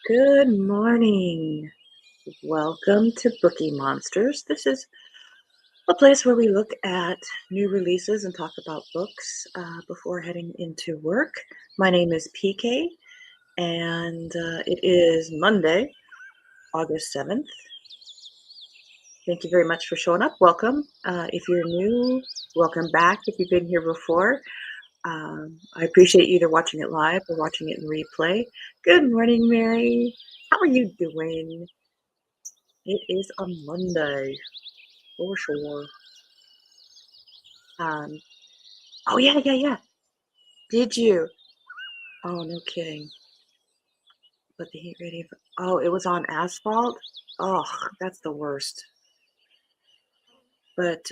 Good morning. Welcome to Bookie Monsters. This is a place where we look at new releases and talk about books before heading into work. My name is PK, and it is Monday, August 7th. Thank you very much for showing up. Welcome. If you're new, welcome back. If you've been here before, I appreciate you either watching it live or watching it in replay. Good morning, Mary. How are you doing? It is a Monday, for sure. Um, oh yeah, yeah, yeah. Did you? Oh, no kidding. But the heat rating. Oh, it was on asphalt. Oh, that's the worst. But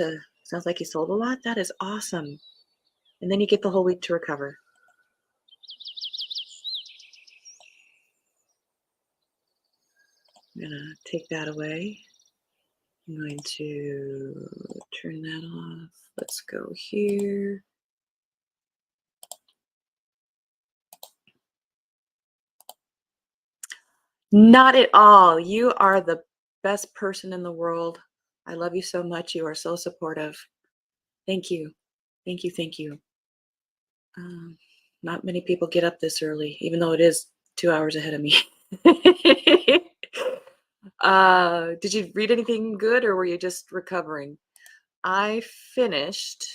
sounds like you sold a lot. That is awesome. And then you get the whole week to recover. I'm gonna take that away. I'm going to turn that off. Let's go here. Not at all. You are the best person in the world. I love you so much. You are so supportive. Thank you. Thank you. Thank you. Um, Not many people get up this early, even though it is 2 hours ahead of me. Did you read anything good or were you just recovering? I finished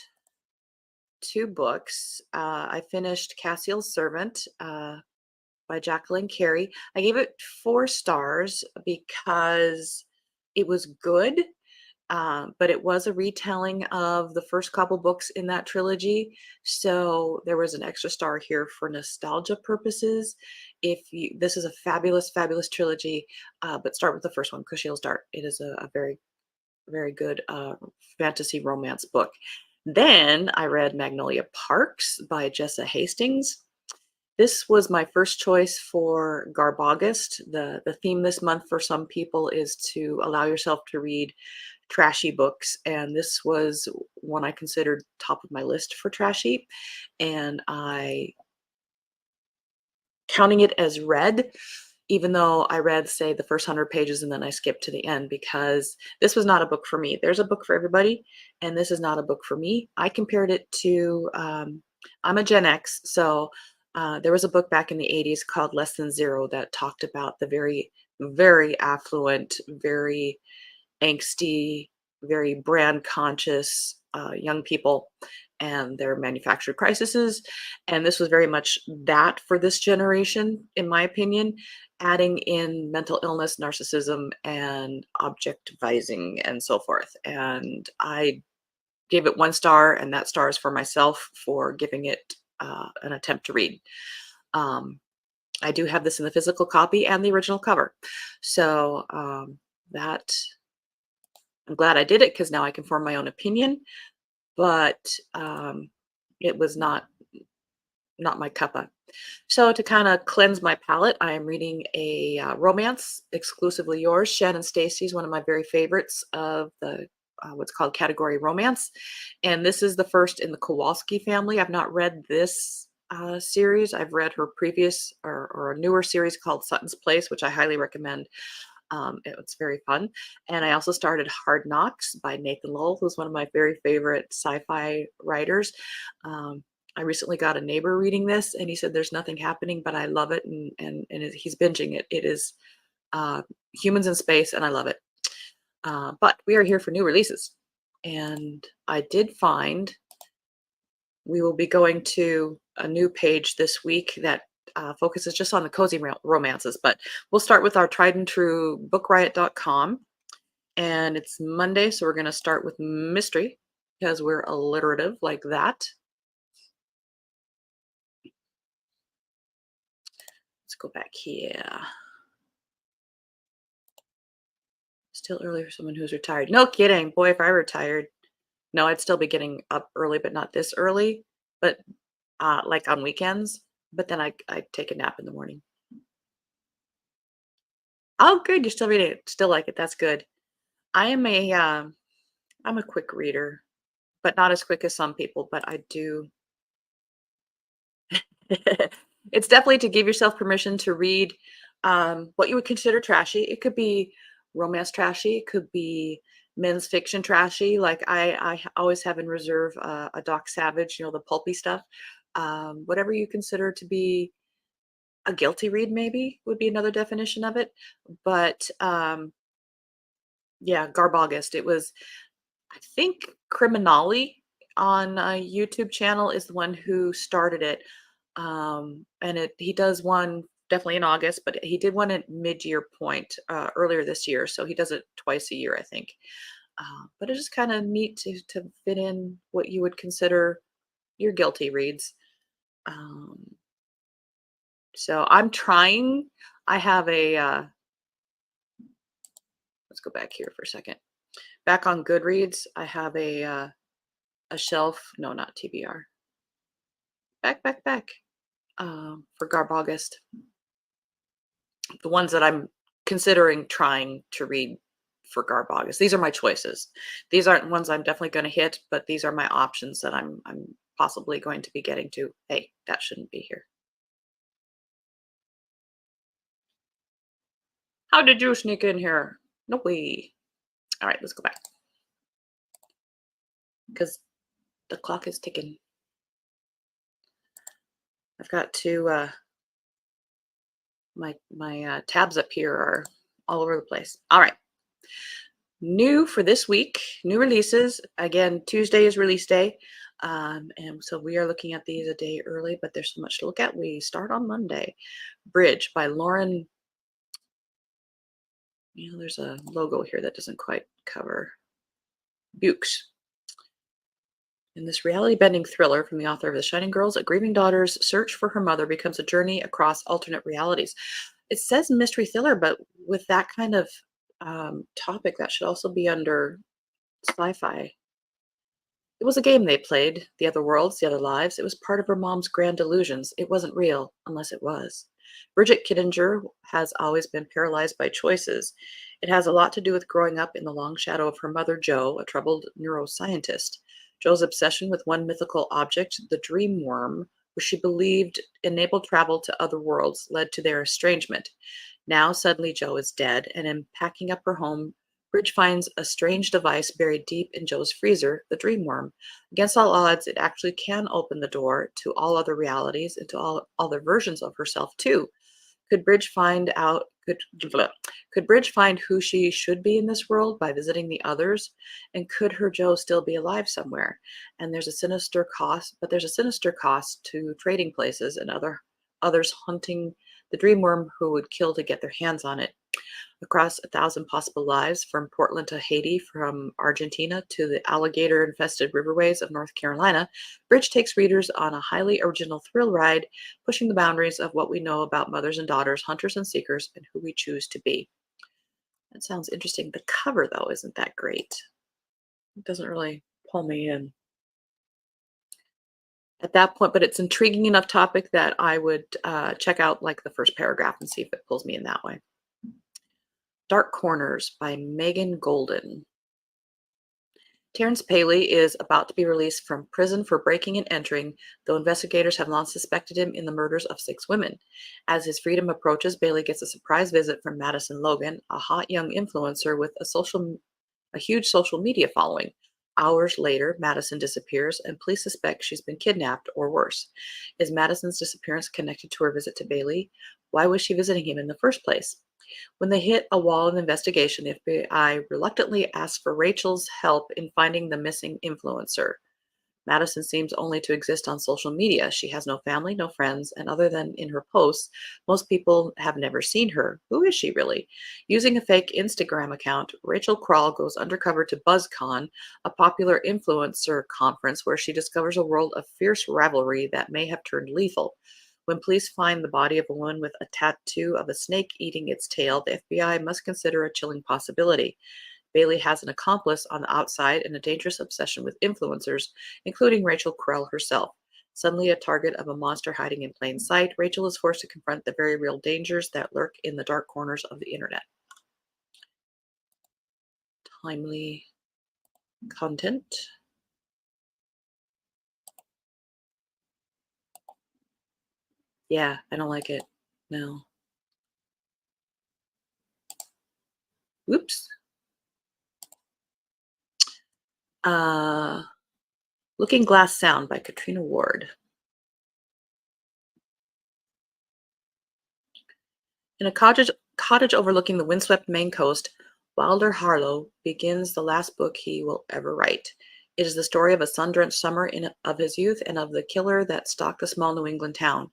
two books. I finished Cassiel's Servant by Jacqueline Carey. I gave it 4 stars because it was good. But it was a retelling of the first couple books in that trilogy. So there was an extra star here for nostalgia purposes. This is a fabulous, fabulous trilogy, but start with the first one, Kushiel's Dart. It is a very, very good fantasy romance book. Then I read Magnolia Parks by Jessa Hastings. This was my first choice for Garbogust. The theme this month for some people is to allow yourself to read trashy books, and this was one I considered top of my list for trashy, and I counting it as read, even though I read, say, the first 100 pages and then I skipped to the end because this was not a book for me. There's a book for everybody, and this is not a book for me. I compared it to, I'm a Gen X, so there was a book back in the 80s called Less Than Zero that talked about the very, very affluent, very angsty, very brand conscious young people and their manufactured crises. And this was very much that for this generation, in my opinion, adding in mental illness, narcissism, and objectivizing and so forth. And I gave it 1 star, and that star is for myself for giving it an attempt to read. I do have this in the physical copy and the original cover. So that I'm glad I did it because now I can form my own opinion, but it was not my cuppa. So to kind of cleanse my palate, I am reading a romance, Exclusively Yours. Shannon Stacy is one of my very favorites of the what's called category romance, and this is the first in the Kowalski family. I've not read this series. I've read her previous or a newer series called Sutton's Place, which I highly recommend. It's very fun. And I also started Hard Knocks by Nathan Lowell, who's one of my very favorite sci-fi writers. I recently got a neighbor reading this, and he said there's nothing happening, but I love it, and he's binging it. It is humans in space, and I love it. But we are here for new releases, and I did find we will be going to a new page this week that focuses just on the cozy romances. But we'll start with our tried and true bookriot.com. And it's Monday, so we're going to start with mystery because we're alliterative like that. Let's go back here. Still early for someone who's retired. No kidding. Boy, if I retired, no, I'd still be getting up early, but not this early. But like on weekends. But then I take a nap in the morning. Oh, good. You're still reading it. Still like it. That's good. I am I'm a quick reader, but not as quick as some people, but I do. It's definitely to give yourself permission to read what you would consider trashy. It could be romance trashy. It could be men's fiction trashy. Like always have in reserve a Doc Savage, the pulpy stuff. Whatever you consider to be a guilty read, maybe would be another definition of it. But yeah, Garbogust. It was, I think, Criminali on a YouTube channel is the one who started it. And he does one definitely in August, but he did one at mid-year point earlier this year. So he does it twice a year, I think. But it's just kind of neat to fit in what you would consider your guilty reads. Um, so I'm trying. I have let's go back here for a second. Back on Goodreads, I have a shelf. No, not TBR. Back. For Garbogust. The ones that I'm considering trying to read for Garbogust. These are my choices. These aren't ones I'm definitely going to hit, but these are my options that I'm possibly going to be getting to. Hey, that shouldn't be here. How did you sneak in here? No way. All right, let's go back because the clock is ticking. I've got to my tabs up here are all over the place. All right. New for this week, new releases. Again, Tuesday is release day. And so we are looking at these a day early, but there's so much to look at. We start on Monday. Bridge by Lauren. There's a logo here that doesn't quite cover. Bukes. In this reality-bending thriller from the author of The Shining Girls, a grieving daughter's search for her mother becomes a journey across alternate realities. It says mystery thriller, but with that kind of topic, that should also be under sci-fi. It was a game they played, the other worlds, the other lives. It was part of her mom's grand illusions. It wasn't real, unless it was. Bridget Kittinger has always been paralyzed by choices. It has a lot to do with growing up in the long shadow of her mother, Jo, a troubled neuroscientist. Jo's obsession with one mythical object, the dream worm, which she believed enabled travel to other worlds, led to their estrangement. Now, suddenly, Jo is dead, and in packing up her home, Bridge finds a strange device buried deep in Jo's freezer, the dream worm. Against all odds, it actually can open the door to all other realities and to all other versions of herself, too. Could Bridge find out? Could Bridge find who she should be in this world by visiting the others? And could her Jo still be alive somewhere? And there's a sinister cost, but there's a sinister cost to trading places and others hunting the dream worm who would kill to get their hands on it. Across 1,000 possible lives, from Portland to Haiti, from Argentina to the alligator-infested riverways of North Carolina, Bridge takes readers on a highly original thrill ride, pushing the boundaries of what we know about mothers and daughters, hunters and seekers, and who we choose to be. That sounds interesting. The cover, though, isn't that great. It doesn't really pull me in at that point, but it's intriguing enough topic that I would check out like the first paragraph and see if it pulls me in that way. Dark Corners by Megan Golden. Terrence Paley is about to be released from prison for breaking and entering, though investigators have long suspected him in the murders of 6 women. As his freedom approaches, Bailey gets a surprise visit from Madison Logan, a hot young influencer with a huge social media following. Hours later, Madison disappears, and police suspect she's been kidnapped or worse. Is Madison's disappearance connected to her visit to Bailey? Why was she visiting him in the first place? When they hit a wall in the investigation, the FBI reluctantly asks for Rachel's help in finding the missing influencer. Madison seems only to exist on social media. She has no family, no friends, and other than in her posts, most people have never seen her. Who is she really? Using a fake Instagram account, Rachel Kral goes undercover to BuzzCon, a popular influencer conference where she discovers a world of fierce rivalry that may have turned lethal. When police find the body of a woman with a tattoo of a snake eating its tail, the FBI must consider a chilling possibility. Bailey has an accomplice on the outside and a dangerous obsession with influencers, including Rachel Correll herself. Suddenly a target of a monster hiding in plain sight, Rachel is forced to confront the very real dangers that lurk in the dark corners of the internet. Timely content. Yeah, I don't like it. No. Oops. Uh, Looking Glass Sound by Katrina Ward. In a cottage overlooking the windswept Maine coast, Wilder Harlow begins the last book he will ever write. It is the story of a sun-drenched summer of his youth and of the killer that stalked a small New England town,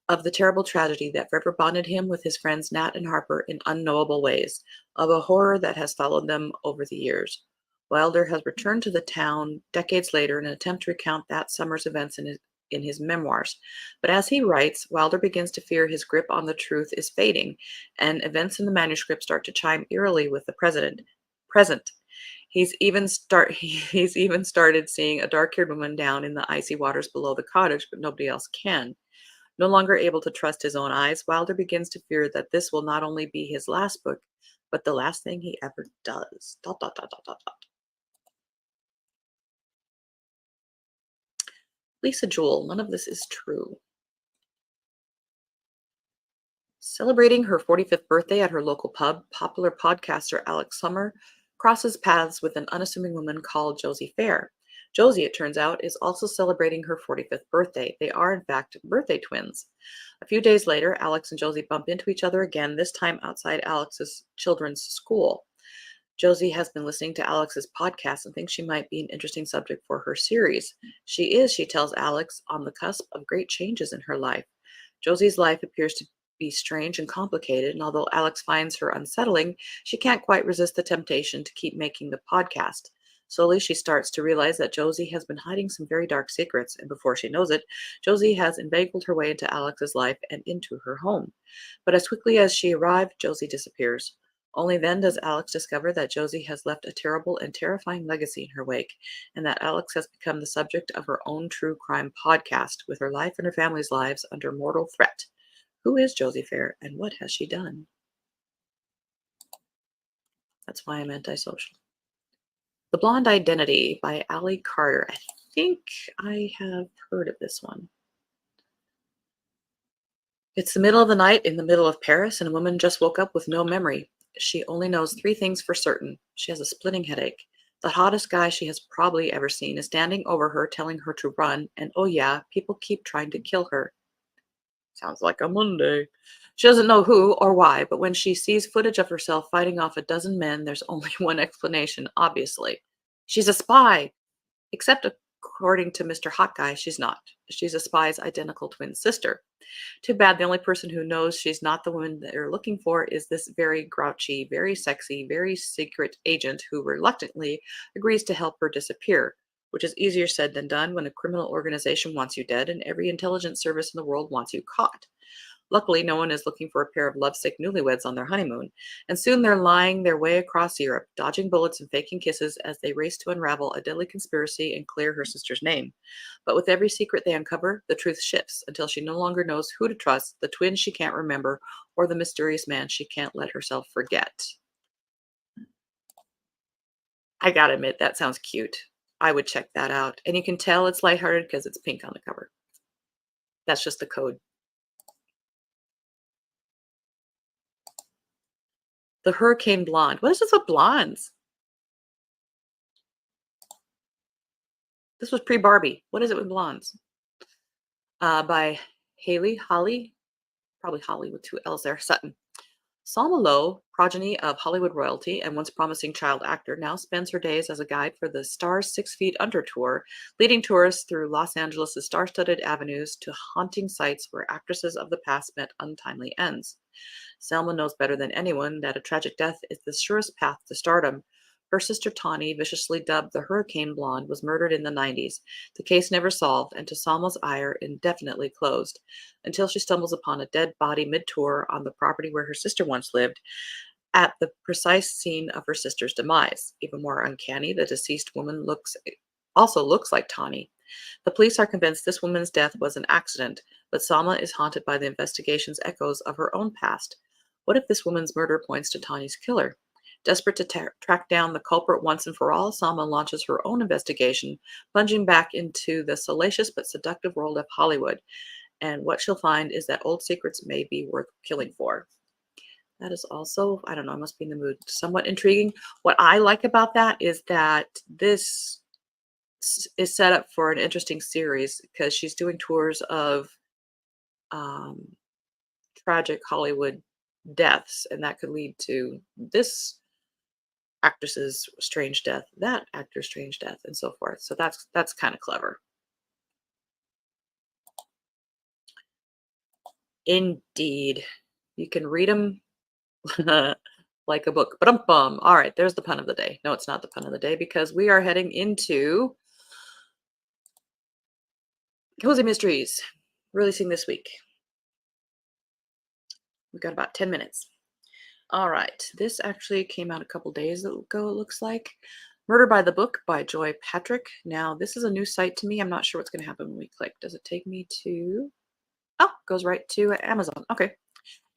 of the terrible tragedy that forever bonded him with his friends Nat and Harper in unknowable ways, of a horror that has followed them over the years. Wilder has returned to the town decades later in an attempt to recount that summer's events in his memoirs. But as he writes, Wilder begins to fear his grip on the truth is fading, and events in the manuscript start to chime eerily with the present. He's even started seeing a dark-haired woman down in the icy waters below the cottage, but nobody else can. No longer able to trust his own eyes, Wilder begins to fear that this will not only be his last book, but the last thing he ever does. Dot, dot, dot, dot, dot, dot. Lisa Jewell, none of this is true. Celebrating her 45th birthday at her local pub, popular podcaster Alex Summer crosses paths with an unassuming woman called Josie Fair. Josie, it turns out, is also celebrating her 45th birthday. They are, in fact, birthday twins. A few days later, Alex and Josie bump into each other again, this time outside Alex's children's school. Josie has been listening to Alex's podcast and thinks she might be an interesting subject for her series. She tells Alex, on the cusp of great changes in her life. Josie's life appears to be strange and complicated, and although Alex finds her unsettling, she can't quite resist the temptation to keep making the podcast. Slowly, she starts to realize that Josie has been hiding some very dark secrets, and before she knows it, Josie has inveigled her way into Alex's life and into her home. But as quickly as she arrived, Josie disappears. Only then does Alex discover that Josie has left a terrible and terrifying legacy in her wake, and that Alex has become the subject of her own true crime podcast, with her life and her family's lives under mortal threat. Who is Josie Fair, and what has she done? That's why I'm antisocial. The Blonde Identity by Allie Carter. I think I have heard of this one. It's the middle of the night in the middle of Paris, and a woman just woke up with no memory. She only knows three things for certain. She has a splitting headache. The hottest guy she has probably ever seen is standing over her, telling her to run, and oh yeah, people keep trying to kill her. Sounds like a Monday. She doesn't know who or why, but when she sees footage of herself fighting off a dozen men, there's only one explanation, obviously. She's a spy. Except according to Mr. Hot Guy, she's not. She's a spy's identical twin sister. Too bad the only person who knows she's not the woman they're looking for is this very grouchy, very sexy, very secret agent who reluctantly agrees to help her disappear, which is easier said than done when a criminal organization wants you dead and every intelligence service in the world wants you caught. Luckily, no one is looking for a pair of lovesick newlyweds on their honeymoon, and soon they're lying their way across Europe, dodging bullets and faking kisses as they race to unravel a deadly conspiracy and clear her sister's name. But with every secret they uncover, the truth shifts until she no longer knows who to trust, the twin she can't remember, or the mysterious man she can't let herself forget. I gotta admit, that sounds cute. I would check that out. And you can tell it's lighthearted because it's pink on the cover. That's just the code. The Hurricane Blonde. What is this with blondes? This was pre-Barbie. What is it with blondes? By Holly, probably Holly with two L's there, Sutton. Salma Lowe, progeny of Hollywood royalty and once promising child actor, now spends her days as a guide for the Stars 6 Feet Under tour, leading tourists through Los Angeles' star-studded avenues to haunting sites where actresses of the past met untimely ends. Selma knows better than anyone that a tragic death is the surest path to stardom. Her sister Tawny, viciously dubbed the Hurricane Blonde, was murdered in the 90s. The case never solved, and to Salma's ire, indefinitely closed, until she stumbles upon a dead body mid-tour on the property where her sister once lived, at the precise scene of her sister's demise. Even more uncanny, the deceased woman also looks like Tawny. The police are convinced this woman's death was an accident, but Salma is haunted by the investigation's echoes of her own past. What if this woman's murder points to Tawny's killer? Desperate to track down the culprit once and for all, Salma launches her own investigation, plunging back into the salacious but seductive world of Hollywood. And what she'll find is that old secrets may be worth killing for. That is also, I don't know, I must be in the mood, somewhat intriguing. What I like about that is that this is set up for an interesting series because she's doing tours of um, tragic Hollywood deaths, and that could lead to this actress's strange death, that actor's strange death, and so forth. So that's kind of clever. Indeed. You can read them like a book. But bum. All right, there's the pun of the day. No, it's not the pun of the day because we are heading into Cozy Mysteries, releasing this week. We've got about 10 minutes. All right, this actually came out a couple days ago, it looks like. Murder by the Book by Joy Patrick. Now, this is a new site to me. I'm not sure what's going to happen when we click. Does it take me to... Oh, goes right to Amazon. Okay.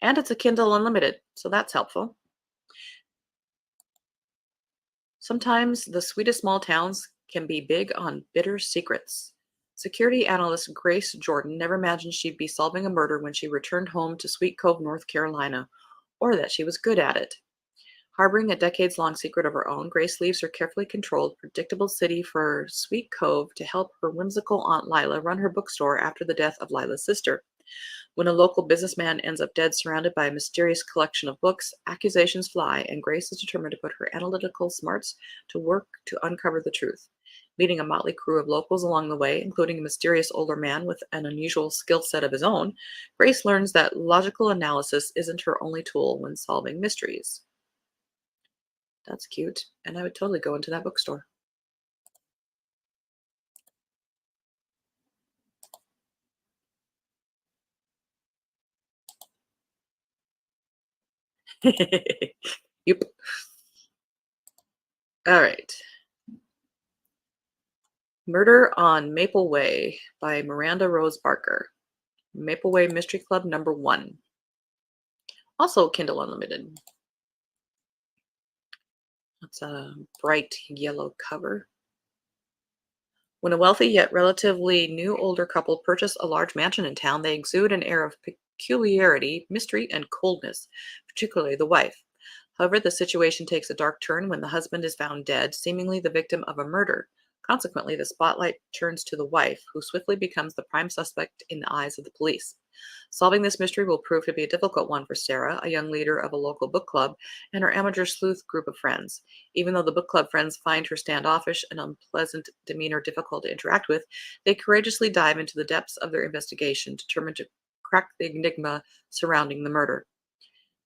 And it's a Kindle Unlimited, so that's helpful. Sometimes the sweetest small towns can be big on bitter secrets. Security analyst Grace Jordan never imagined she'd be solving a murder when she returned home to Sweet Cove, North Carolina, or that she was good at it. Harboring a decades-long secret of her own, Grace leaves her carefully controlled, predictable city for Sweet Cove to help her whimsical Aunt Lila run her bookstore after the death of Lila's sister. When a local businessman ends up dead surrounded by a mysterious collection of books, accusations fly, and Grace is determined to put her analytical smarts to work to uncover the truth. Meeting a motley crew of locals along the way, including a mysterious older man with an unusual skill set of his own, Grace learns that logical analysis isn't her only tool when solving mysteries. That's cute, and I would totally go into that bookstore. Yep. All right. Murder on Maple Way by Miranda Rose Barker. Maple Way Mystery Club #1. Also Kindle Unlimited. That's a bright yellow cover. When a wealthy yet relatively new older couple purchase a large mansion in town, they exude an air of peculiarity, mystery, and coldness, particularly the wife. However, the situation takes a dark turn when the husband is found dead, seemingly the victim of a murder. Consequently, the spotlight turns to the wife, who swiftly becomes the prime suspect in the eyes of the police. Solving this mystery will prove to be a difficult one for Sarah, a young leader of a local book club, and her amateur sleuth group of friends. Even though the book club friends find her standoffish and unpleasant demeanor difficult to interact with, they courageously dive into the depths of their investigation, determined to crack the enigma surrounding the murder.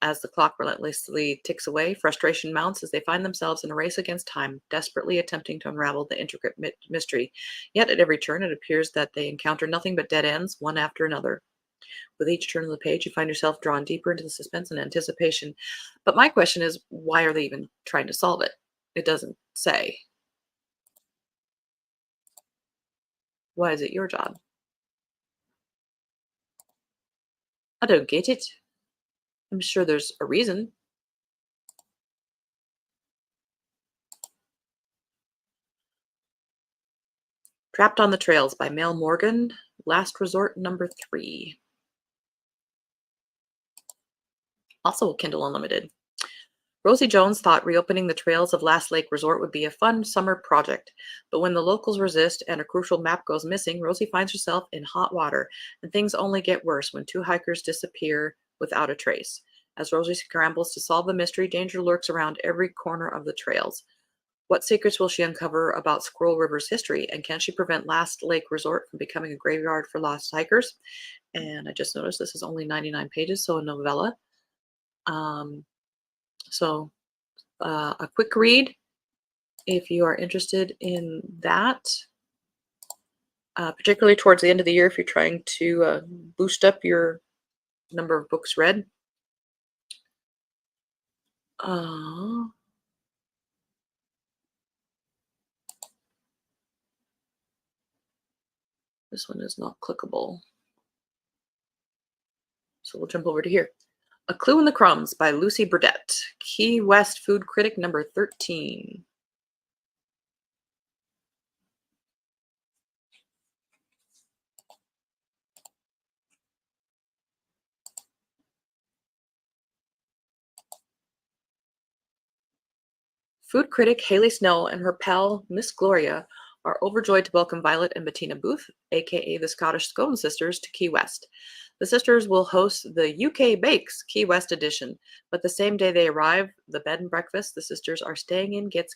As the clock relentlessly ticks away, frustration mounts as they find themselves in a race against time, desperately attempting to unravel the intricate mystery. Yet at every turn, it appears that they encounter nothing but dead ends, one after another. With each turn of the page, you find yourself drawn deeper into the suspense and anticipation. But my question is, why are they even trying to solve it? It doesn't say. Why is it your job? I don't get it. I'm sure there's a reason. Trapped on the Trails by Mel Morgan, Last Resort #3. Also Kindle Unlimited. Rosie Jones thought reopening the trails of Last Lake Resort would be a fun summer project, but when the locals resist and a crucial map goes missing, Rosie finds herself in hot water, and things only get worse when two hikers disappear without a trace. As Rosie scrambles to solve the mystery, danger lurks around every corner of the trails. What secrets will she uncover about Squirrel River's history, and can she prevent Last Lake Resort from becoming a graveyard for lost hikers? And I just noticed this is only 99 pages, so a novella. Um, so a quick read if you are interested in that, particularly towards the end of the year if you're trying to boost up your number of books read. Uh, this one is not clickable. So we'll jump over to here. A Clue in the Crumbs by Lucy Burdett, Key West food critic #13. Food critic Haley Snell and her pal Miss Gloria are overjoyed to welcome Violet and Bettina Booth, aka the Scottish Scone Sisters, to Key West. The sisters will host the UK Bakes Key West edition, but the same day they arrive, the bed and breakfast the sisters are staying in gets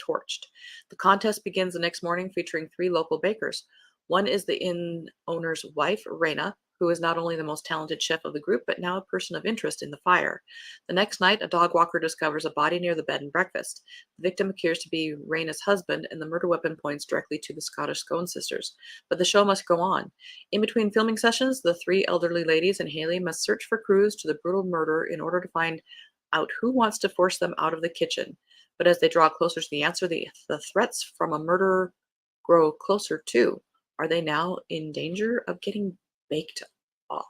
torched. The contest begins the next morning, featuring three local bakers. One is the inn owner's wife, Raina, who is not only the most talented chef of the group, but now a person of interest in the fire. The next night, a dog walker discovers a body near the bed and breakfast. The victim appears to be Raina's husband, and the murder weapon points directly to the Scottish Scone Sisters. But the show must go on. In between filming sessions, the three elderly ladies and Haley must search for clues to the brutal murder in order to find out who wants to force them out of the kitchen. But as they draw closer to the answer, the threats from a murderer grow closer too. Are they now in danger of getting baked off?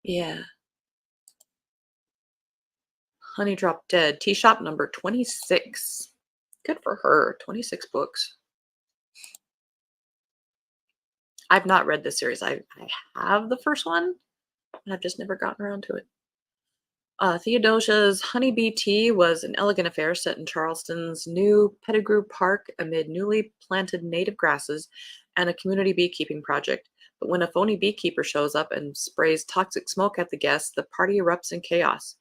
Yeah. Honey Drop Dead, Tea Shop number 26. Good for her. 26 books. I've not read this series. I have the first one, and I've just never gotten around to it. Theodosia's Honeybee Tea was an elegant affair set in Charleston's new Pettigrew Park amid newly planted native grasses and a community beekeeping project. But when a phony beekeeper shows up and sprays toxic smoke at the guests, the party erupts in chaos.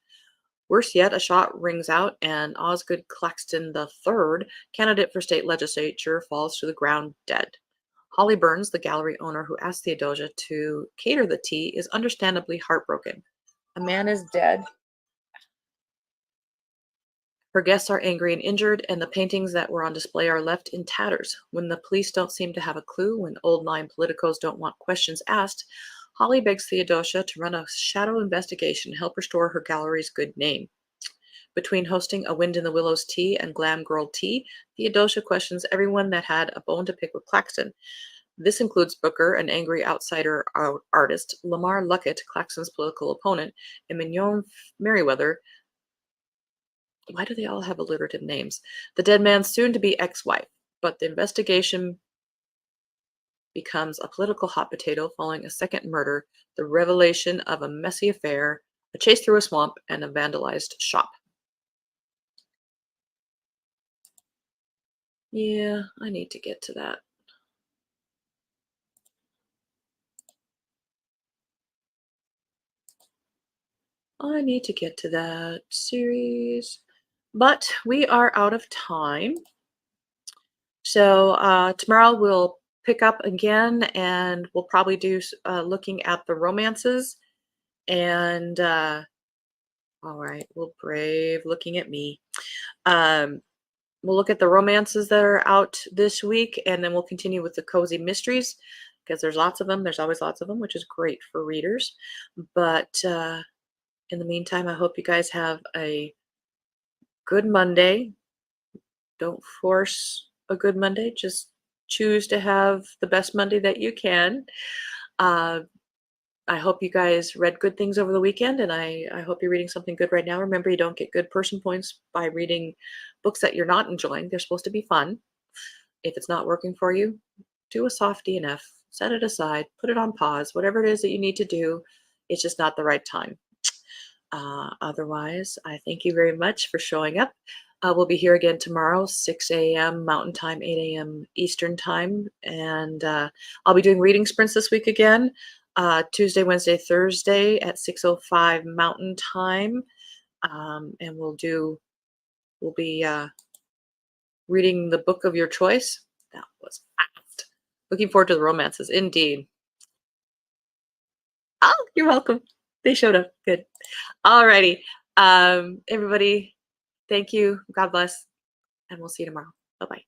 Worse yet, a shot rings out and Osgood Claxton III, candidate for state legislature, falls to the ground dead. Holly Burns, the gallery owner who asked Theodosia to cater the tea, is understandably heartbroken. A man is dead. Her guests are angry and injured, and the paintings that were on display are left in tatters. When the police don't seem to have a clue, when old line politicos don't want questions asked, Holly begs Theodosia to run a shadow investigation to help restore her gallery's good name. Between hosting a Wind in the Willows tea and Glam Girl tea, Theodosia questions everyone that had a bone to pick with Claxton. This includes Booker, an angry outsider artist, Lamar Luckett, Claxton's political opponent, and Mignon Merriweather. Why do they all have alliterative names? The dead man's soon-to-be ex-wife. But the investigation becomes a political hot potato following a second murder, the revelation of a messy affair, a chase through a swamp, and a vandalized shop. Yeah, I need to get to that. I need to get to that series. But we are out of time. So tomorrow we'll pick up again and we'll probably do looking at the romances. And all right, well, brave looking at me. Um, we'll look at the romances that are out this week, and then we'll continue with the cozy mysteries because there's lots of them. There's always lots of them, which is great for readers. But in the meantime, I hope you guys have a good Monday. Don't force a good Monday. Just choose to have the best Monday that you can. Uh, I hope you guys read good things over the weekend, and I hope you're reading something good right now. Remember, you don't get good person points by reading books that you're not enjoying. They're supposed to be fun. If it's not working for you, do a soft DNF, set it aside, put it on pause, whatever it is that you need to do. It's just not the right time. Otherwise, I thank you very much for showing up. We'll be here again tomorrow, 6 a.m. Mountain Time, 8 a.m. Eastern Time. And I'll be doing reading sprints this week again, Tuesday, Wednesday, Thursday at 6:05 Mountain Time. And we'll be reading the book of your choice. That was fast. Looking forward to the romances, indeed. Oh, you're welcome. They showed up. Good. Alrighty. Everybody, thank you. God bless. And we'll see you tomorrow. Bye bye.